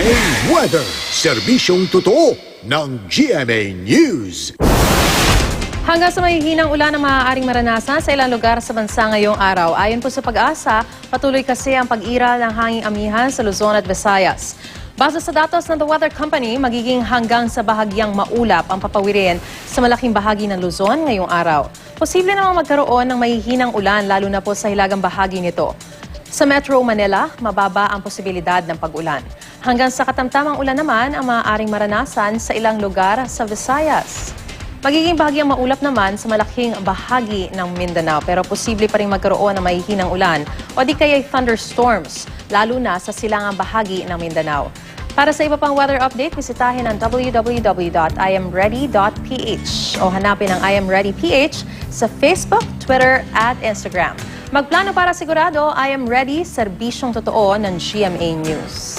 GMA Weather. Serbisyong totoo ng GMA News. Hanggang sa mahihinang ulan na maaaring maranasan sa ilang lugar sa bansa ngayong araw. Ayon po sa Pag-asa, patuloy kasi ang pag-iral ng hanging amihan sa Luzon at Visayas. Base sa datos ng The Weather Company, magiging hanggang sa bahagyang maulap ang papawirin sa malaking bahagi ng Luzon ngayong araw. Posible namang magkaroon ng mahihinang ulan lalo na po sa hilagang bahagi nito. Sa Metro Manila, mababa ang posibilidad ng pag-ulan. Hanggang sa katamtamang ulan naman ang maaaring maranasan sa ilang lugar sa Visayas. Magiging bahagyang maulap naman sa malaking bahagi ng Mindanao pero posible pa rin magkaroon ng mahihinang ulan o di kaya thunderstorms, lalo na sa silangang bahagi ng Mindanao. Para sa iba pang weather update, bisitahin ang www.imready.ph o hanapin ang I Am Ready PH sa Facebook, Twitter at Instagram. Magplano para sigurado, I Am Ready, serbisyong totoo ng GMA News.